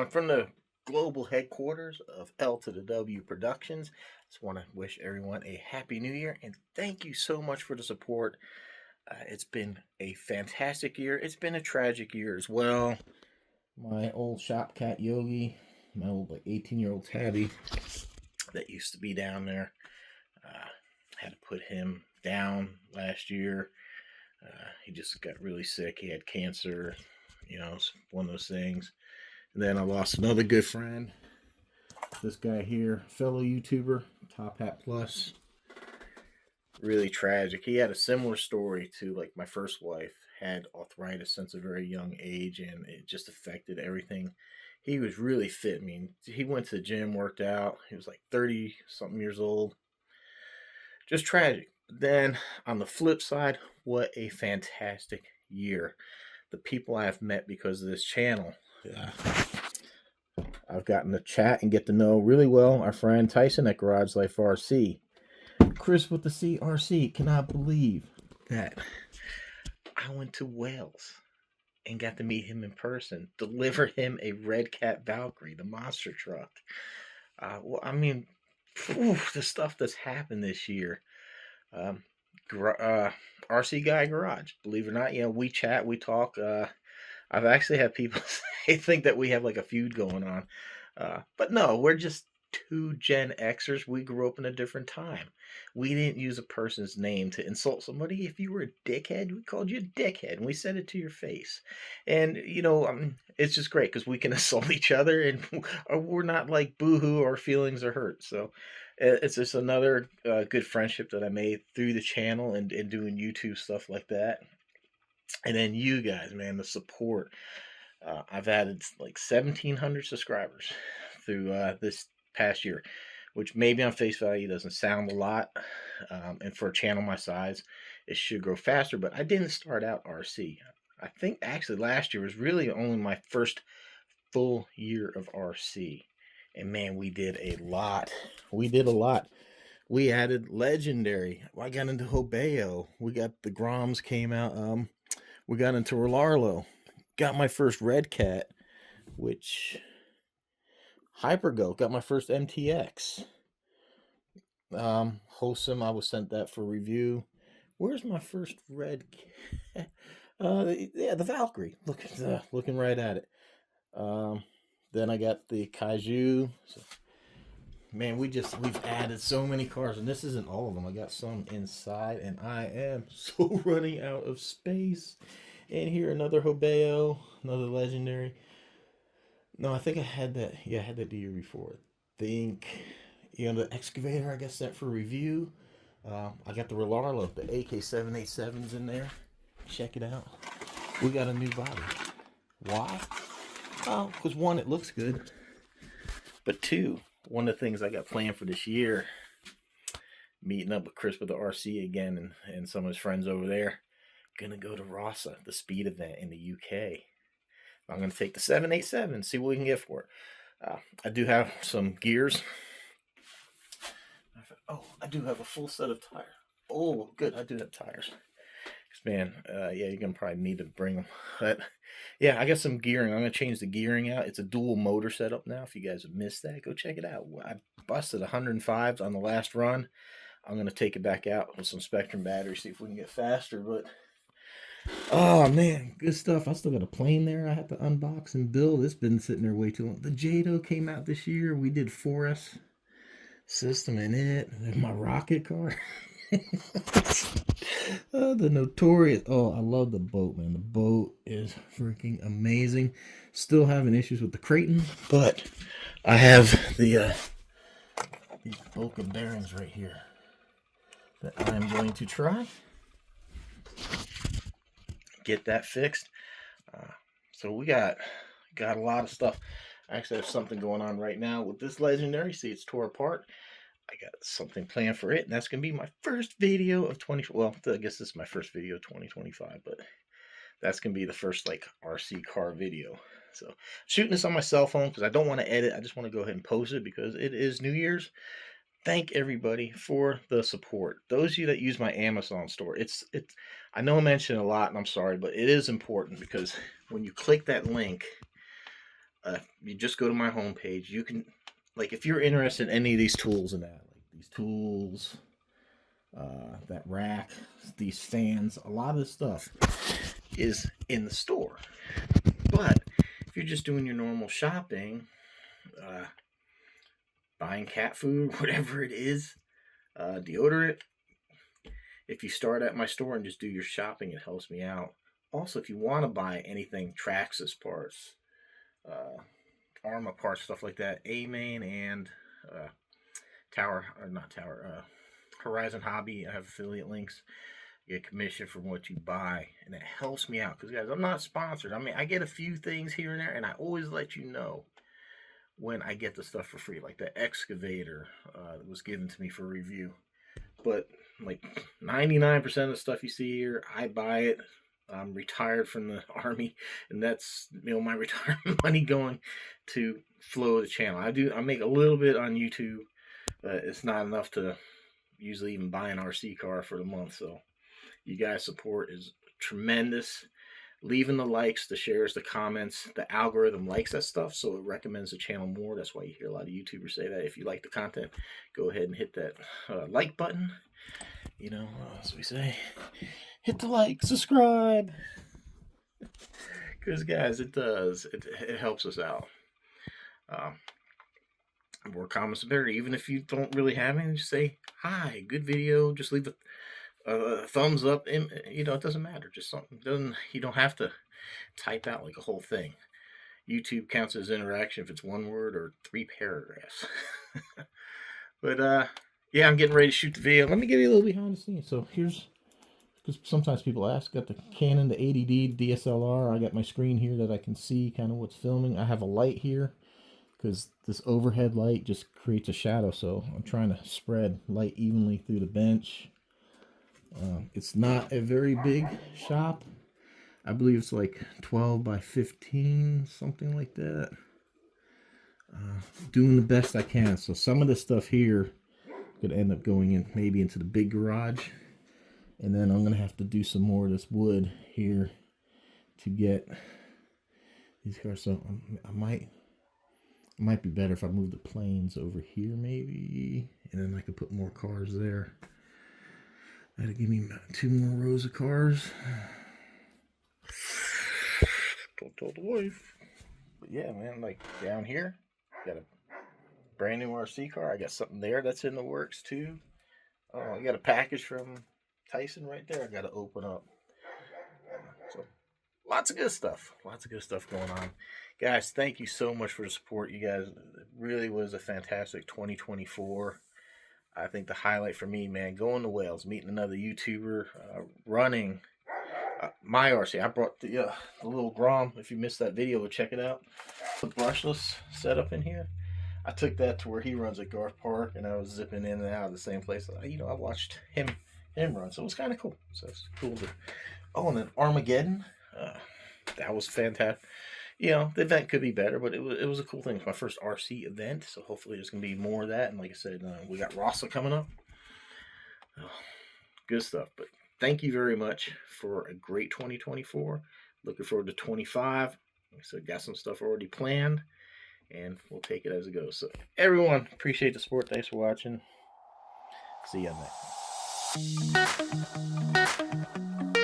everyone, from the global headquarters of L to the W Productions. Just want to wish everyone a happy new year and thank you so much for the support. It's been a fantastic year. It's been a tragic year as well. My old shop cat Yogi, my old 18-year-old tabby that used to be down there, had to put him down last year. He just got really sick. He had cancer, it's one of those things. And then I lost another good friend. This guy here, fellow YouTuber, Top Hat Plus. Really tragic. He had a similar story to like my first wife. Had arthritis since a very young age, and it just affected everything. He was really fit. I mean, he went to the gym, worked out. He was like 30 something years old. Just tragic. Then on the flip side, what a fantastic year. The people I've met because of this channel. I've gotten to chat and get to know really well our friend Tyson at Garage Life RC. Chris with the CRC cannot believe that I went to Wales and got to meet him in person, deliver him a Red Cat Valkyrie, the monster truck. The stuff that's happened this year. RC Guy Garage, believe it or not, we chat, we talk. I've actually had people think that we have like a feud going on. But no, we're just two Gen Xers. We grew up in a different time. We didn't use a person's name to insult somebody. If you were a dickhead, we called you a dickhead, and we said it to your face. And, it's just great because we can assault each other, and we're not like boohoo, our feelings are hurt. So it's just another good friendship that I made through the channel and doing YouTube stuff like that. And then you guys, man, the support. I've added like 1,700 subscribers through this past year, which maybe on face value doesn't sound a lot. And for a channel my size, it should grow faster. But I didn't start out RC. I think actually last year was really only my first full year of RC. And man, we did a lot. We added Legendary. I got into Hobeo. We got the Groms came out. We got into Rolarlo. Got my first Red Cat, which Hypergo. Got my first MTX. Wholesome, I was sent that for review. Where's my first Red Cat? The Valkyrie. Looking right at it. Then I got the Kaiju. So, man, we've added so many cars, and this isn't all of them. I got some inside, and I am so running out of space. And here, another Hobeo, another Legendary. No, I think I had that. Yeah, I had that the year before. The excavator I got sent for review. I got the Rolarlo, the AK-787's in there. Check it out. We got a new body. Why? Well, because one, it looks good. But two, one of the things I got planned for this year, meeting up with Chris with the RC again and some of his friends over there. Gonna go to Rossa, the speed event in the UK. I'm gonna take the 787, see what we can get for it. I do have some gears. I do have a full set of tires. Oh, good, I do have tires. Man, you're gonna probably need to bring them. But yeah, I got some gearing. I'm gonna change the gearing out. It's a dual motor setup now. If you guys have missed that, go check it out. I busted 105s on the last run. I'm gonna take it back out with some Spectrum batteries, see if we can get faster. But oh man, good stuff. I still got a plane there I have to unbox and build. It's been sitting there way too long. The Jado came out this year. We did 4S system in it. My rocket car. The Notorious. Oh, I love the boat, man. The boat is freaking amazing. Still having issues with the Creighton, but I have these Boca bearings right here that I am going to try. Get that fixed. So we got a lot of stuff. I actually have something going on right now with this Legendary. See, it's tore apart. I got something planned for it, and that's gonna be my first video of I guess this is my first video of 2025, but that's gonna be the first like RC car video. So shooting this on my cell phone because I don't want to edit. I just want to go ahead and post it because it is New Year's. Thank everybody for the support. Those of you that use my Amazon store, it's I know I mention a lot, and I'm sorry, but it is important because when you click that link, You just go to my homepage. You can, like, if you're interested in any of these tools and that, like these tools, that rack, these stands, a lot of this stuff is in the store. But if you're just doing your normal shopping, buying cat food, whatever it is, deodorant, if you start at my store and just do your shopping, it helps me out. Also, if you want to buy anything, Traxxas parts, Arma parts, stuff like that, AMAIN and Horizon Hobby, I have affiliate links. You get commission from what you buy, and it helps me out. Because, guys, I'm not sponsored. I mean, I get a few things here and there, and I always let you know when I get the stuff for free. Like the excavator that was given to me for review. But, like, 99% of the stuff you see here, I buy it. I'm retired from the Army, and that's, my retirement money going to flow the channel. I make a little bit on YouTube, but it's not enough to usually even buy an RC car for the month. So you guys' support is tremendous. Leaving the likes, the shares, the comments, the algorithm likes that stuff, so it recommends the channel more. That's why you hear a lot of YouTubers say that. If you like the content, go ahead and hit that like button. As we say, hit the like, subscribe. Because, guys, it does. It helps us out. More comments, better. Even if you don't really have any, just say, hi, good video. Just leave a thumbs up. It doesn't matter. Just something. You don't have to type out like a whole thing. YouTube counts as interaction if it's one word or 3 paragraphs. But, yeah, I'm getting ready to shoot the video. Let me give you a little behind the scenes. So here's, because sometimes people ask, got the Canon, the 80D DSLR. I got my screen here that I can see kind of what's filming. I have a light here because this overhead light just creates a shadow. So I'm trying to spread light evenly through the bench. It's not a very big shop. I believe it's like 12 by 15, something like that. Doing the best I can. So some of this stuff here could end up going in maybe into the big garage, and then I'm going to have to do some more of this wood here to get these cars. So I might be better if I move the planes over here maybe, and then I could put more cars there. That'll give me 2 more rows of cars. Don't tell the wife. But yeah, man, like down here, got a brand new RC car. I got something there that's in the works too. Oh, I got a package from Tyson right there. I got to open up. So lots of good stuff. Lots of good stuff going on. Guys, thank you so much for the support. You guys, it really was a fantastic 2024. I think the highlight for me, man, going to Wales, meeting another YouTuber, running my RC. I brought the little Grom. If you missed that video, check it out. The brushless setup in here. I took that to where he runs at Garth Park, and I was zipping in and out of the same place. I watched him run, so it was kind of cool. So it's cool to. Oh, and then Armageddon, that was fantastic. The event could be better, but it was a cool thing. It's my first RC event, so hopefully there's gonna be more of that. And like I said, we got Rasa coming up. Good stuff. But thank you very much for a great 2024. Looking forward to 25. Like I said, got some stuff already planned, and we'll take it as it goes. So everyone, appreciate the support. Thanks for watching. See you on next.